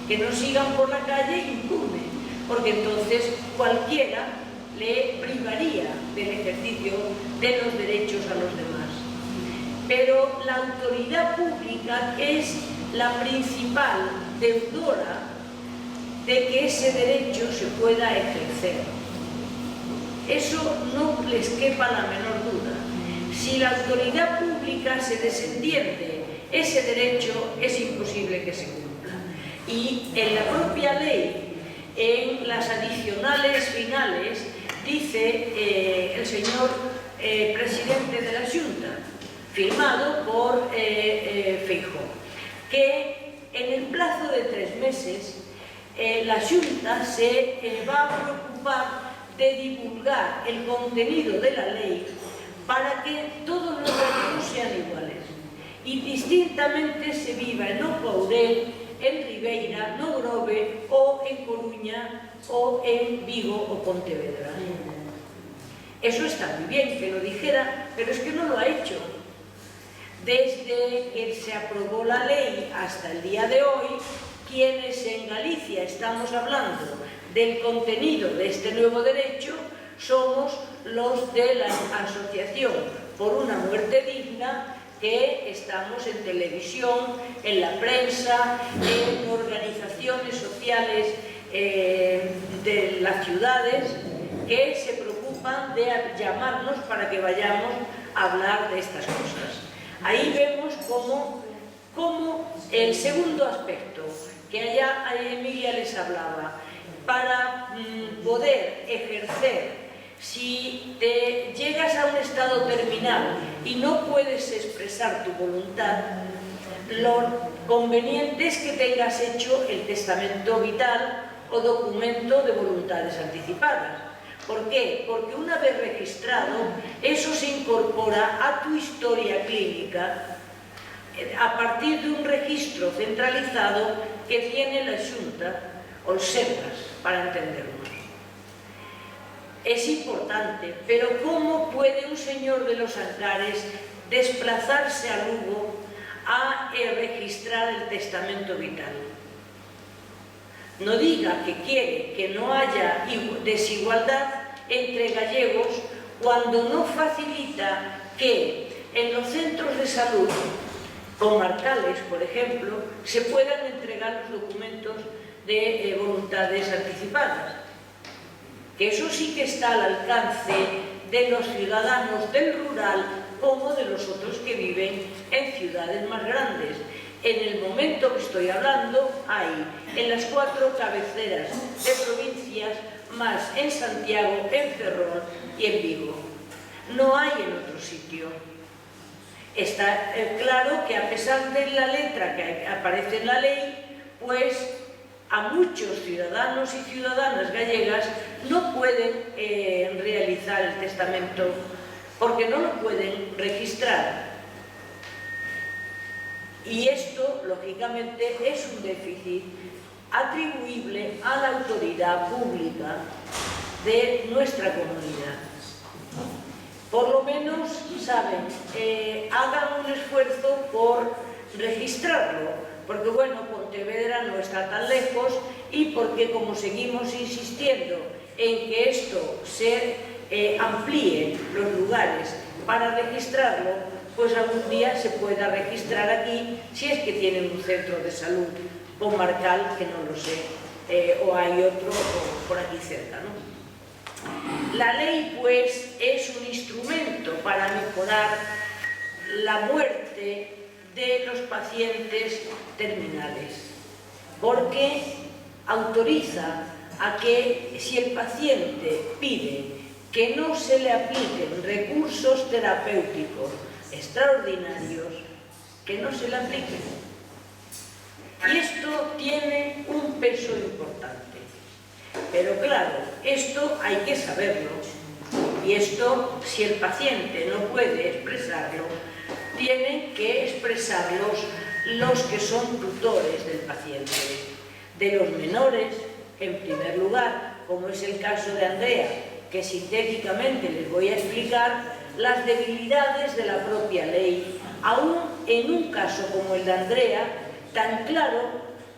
que no sigan por la calle impunes, porque entonces cualquiera le privaría del ejercicio de los derechos a los demás. Pero la autoridad pública es la principal deudora de que ese derecho se pueda ejercer. Eso no les quepa la menor duda. Si la autoridad pública se desentiende, ese derecho es imposible que se cumpla. Y en la propia ley, en las adicionales finales, dice el señor presidente de la Xunta, firmado por Feijóo, que en el plazo de 3 meses la Xunta se va a preocupar de divulgar el contenido de la lei para que todos los gallegos sean iguales y distintamente se viva en O Courel, en Ribeira, no Grove o en Coruña o en Vigo o Pontevedra. Eso está muy bien que lo dijera, pero es que no lo ha hecho. Desde que se aprobó la ley hasta el día de hoy, quienes en Galicia estamos hablando del contenido de este nuevo derecho somos los de la Asociación por una Muerte Digna, que estamos en televisión, en la prensa, en organizaciones sociales de las ciudades, que se preocupan de llamarnos para que vayamos a hablar de estas cosas. Ahí vemos cómo el segundo aspecto, que allá Emilia les hablaba, para poder ejercer, si te llegas a un estado terminal y no puedes expresar tu voluntad, lo conveniente es que tengas hecho el testamento vital o documento de voluntades anticipadas. ¿Por qué? Porque una vez registrado, eso se incorpora a tu historia clínica a partir de un registro centralizado que tiene la Xunta, o el SEPAS, para entendernos. Es importante, pero ¿cómo puede un señor de los Ancares desplazarse a Lugo a registrar el testamento vital? No diga que quiere que no haya desigualdad entre gallegos cuando no facilita que en los centros de salud comarcales, por ejemplo, se puedan entregar los documentos de voluntades anticipadas. Que eso sí que está al alcance de los ciudadanos del rural como de los otros que viven en ciudades más grandes. En el momento que estoy hablando, hay en las 4 cabeceras de provincias, más en Santiago, en Ferrol y en Vigo. No hay en otro sitio. Está claro que a pesar de la letra que aparece en la ley, pues a muchos ciudadanos y ciudadanas gallegas no pueden realizar el testamento porque no lo pueden registrar. Y esto, lógicamente, es un déficit atribuible a la autoridad pública de nuestra comunidad. Por lo menos, saben, hagan un esfuerzo por registrarlo, porque bueno, Pontevedra no está tan lejos y porque como seguimos insistiendo en que esto se amplíe los lugares para registrarlo, pues algún día se pueda registrar aquí si es que tienen un centro de salud comarcal, que no lo sé, o hay otro por aquí cerca, ¿no? La ley, pues, es un instrumento para mejorar la muerte de los pacientes terminales, porque autoriza a que si el paciente pide que no se le apliquen recursos terapéuticos extraordinarios, que no se le apliquen. Y esto tiene un peso importante. Pero claro, esto hay que saberlo. Y esto, si el paciente no puede expresarlo, tienen que expresarlos los que son tutores del paciente, de los menores, en primer lugar, como es el caso de Andrea, que sintéticamente les voy a explicar las debilidades de la propia ley, aún en un caso como el de Andrea, tan claro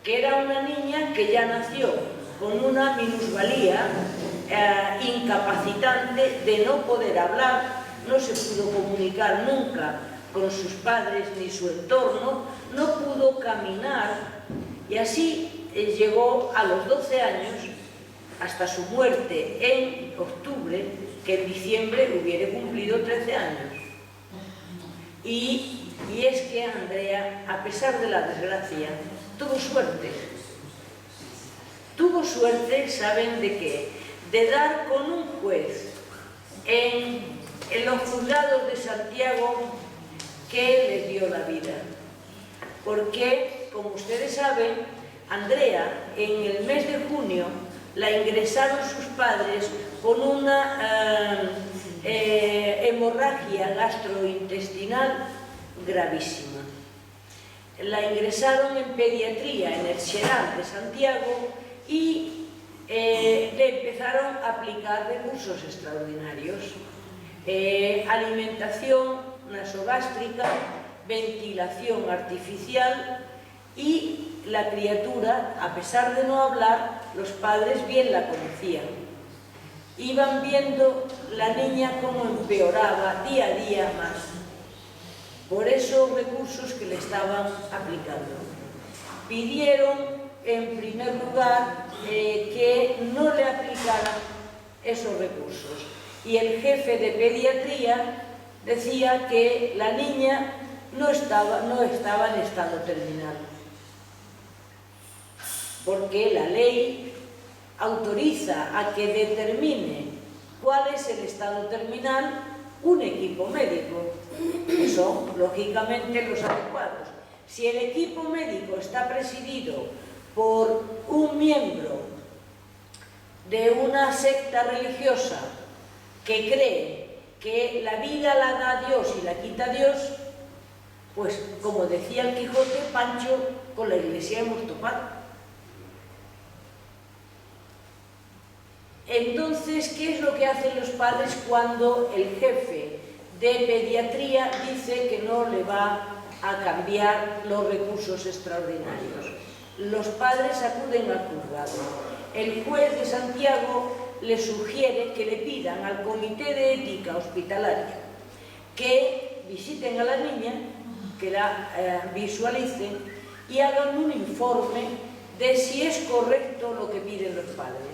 que era una niña que ya nació con una minusvalía incapacitante de no poder hablar, no se pudo comunicar nunca con sus padres ni su entorno, no pudo caminar y así llegó a los 12 años hasta su muerte en octubre, que en diciembre hubiera cumplido 13 años. Y es que Andrea, a pesar de la desgracia, tuvo suerte. Tuvo suerte, ¿saben de qué? De dar con un juez en los juzgados de Santiago que les dio la vida. Porque, como ustedes saben, Andrea, en el mes de junio, la ingresaron sus padres con una hemorragia gastrointestinal gravísima. La ingresaron en pediatría en el Xeral de Santiago y le empezaron a aplicar recursos extraordinarios. Alimentación nasogástrica, ventilación artificial y la criatura, a pesar de no hablar, los padres bien la conocían. Iban viendo la niña cómo empeoraba día a día más por esos recursos que le estaban aplicando. Pidieron, en primer lugar, que no le aplicaran esos recursos. Y el jefe de pediatría decía que la niña no estaba en estado terminal, porque la ley autoriza a que determine cuál es el estado terminal un equipo médico, que son, lógicamente, los adecuados. Si el equipo médico está presidido por un miembro de una secta religiosa que cree que la vida la da Dios y la quita Dios, pues, como decía el Quijote, Pancho, con la iglesia hemos topado. Entonces, ¿qué es lo que hacen los padres cuando el jefe de pediatría dice que no le va a cambiar los recursos extraordinarios? Los padres acuden al juzgado. El juez de Santiago le sugiere que le pidan al Comité de Ética Hospitalaria que visiten a la niña, que la visualicen y hagan un informe de si es correcto lo que piden los padres.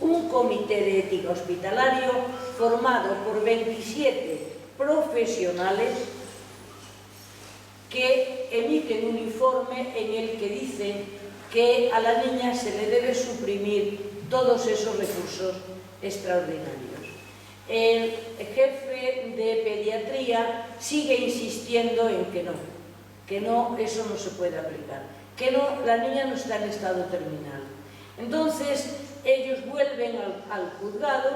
Un comité de ética hospitalario formado por 27 profesionales que emiten un informe en el que dicen que a la niña se le debe suprimir todos esos recursos extraordinarios. El jefe de pediatría pediatría sigue insistiendo en que no, eso no se puede aplicar, que no, la niña no está en estado terminal. Entonces, ellos vuelven al juzgado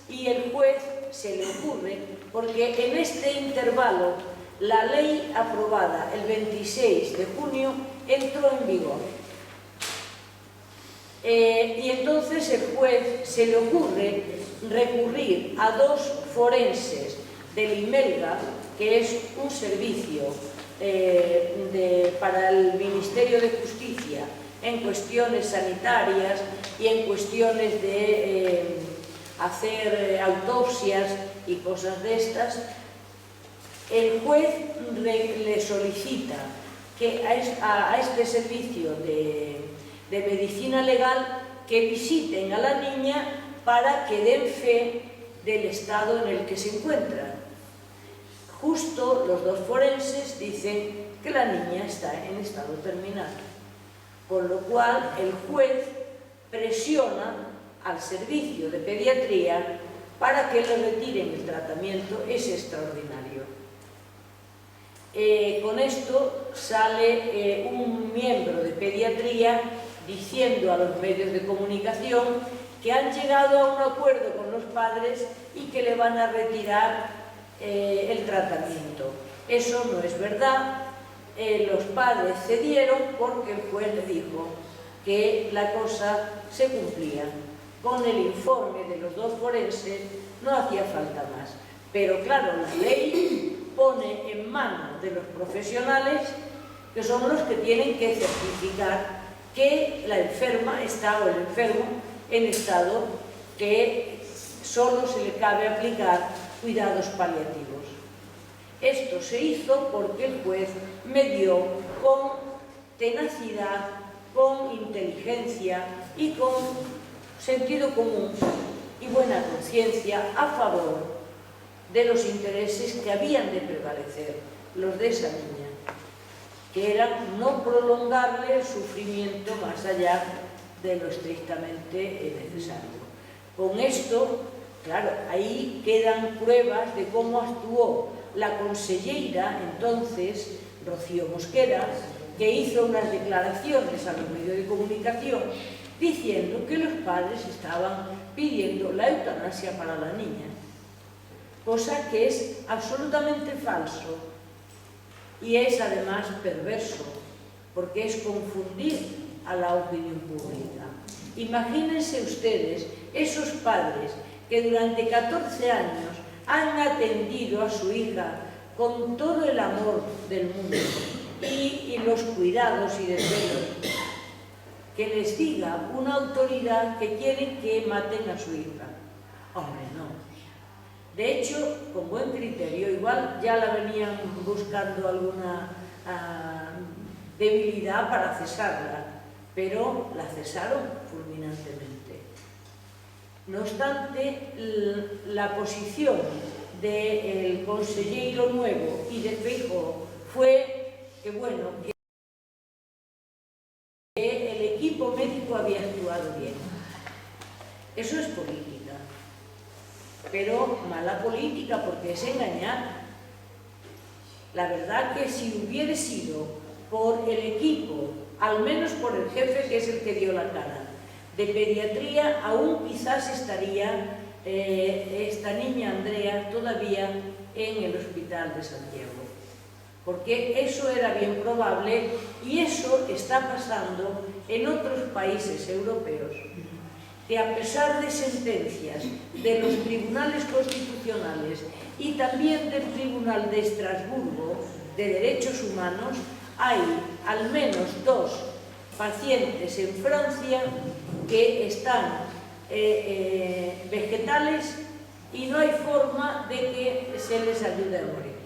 y el juez se le ocurre, porque en este intervalo la ley aprobada el 26 de junio entró en vigor. Y entonces el juez se le ocurre recurrir a 2 forenses del IMELGA, que es un servicio para el Ministerio de Justicia en cuestiones sanitarias y en cuestiones de hacer autopsias y cosas de estas. El juez le solicita que a este servicio de medicina legal que visiten a la niña para que den fe del estado en el que se encuentra. Justo los 2 forenses dicen que la niña está en estado terminal, con lo cual el juez presiona al servicio de pediatría para que le retiren el tratamiento. Es extraordinario. Con esto sale un miembro de pediatría diciendo a los medios de comunicación que han llegado a un acuerdo con los padres y que le van a retirar el tratamiento. Eso no es verdad. Los padres cedieron porque el juez le dijo que la cosa se cumplía. Con el informe de los 2 forenses no hacía falta más. Pero claro, la ley pone en manos de los profesionales, que son los que tienen que certificar que la enferma está o el enfermo en estado que solo se le cabe aplicar cuidados paliativos. Esto se hizo porque el juez medió con tenacidad, con inteligencia y con sentido común y buena conciencia a favor de los intereses que habían de prevalecer, los de esa niña, que eran no prolongarle el sufrimiento más allá de lo estrictamente necesario. Con esto, claro, ahí quedan pruebas de cómo actuó la consellera entonces, Rocío Mosquera, que hizo unas declaraciones a los medios de comunicación diciendo que los padres estaban pidiendo la eutanasia para la niña, cosa que es absolutamente falso y es además perverso, porque es confundir a la opinión pública. Imagínense ustedes esos padres que durante 14 años han atendido a su hija con todo el amor del mundo y los cuidados y desvelos, que les diga una autoridad que quieren que maten a su hija. Hombre, no. De hecho, con buen criterio, igual ya la venían buscando alguna debilidad para cesarla, pero la cesaron fulminantemente. No obstante, la posición del consejero nuevo y de Feijóo fue que, bueno, que el equipo médico había actuado bien. Eso es política, pero mala política porque es engañar. La verdad que si hubiera sido por el equipo, al menos por el jefe que es el que dio la cara, de pediatría, aún quizás estaría esta niña Andrea todavía en el hospital de Santiago, porque eso era bien probable y eso está pasando en otros países europeos, que a pesar de sentencias de los tribunales constitucionales y también del Tribunal de Estrasburgo de Derechos Humanos, hay al menos 2 pacientes en Francia que están vegetales y no hay forma de que se les ayude a morir.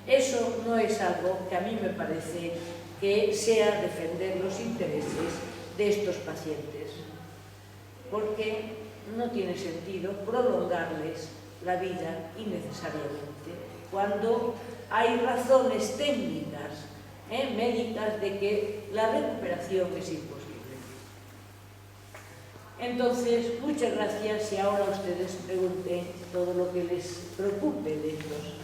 Eso no es algo que a mí me parece que sea defender los intereses de estos pacientes, porque no tiene sentido prolongarles la vida innecesariamente cuando hay razones técnicas, médicas, de que la recuperación es imposible. Entonces, muchas gracias y ahora ustedes pregunten todo lo que les preocupe de estos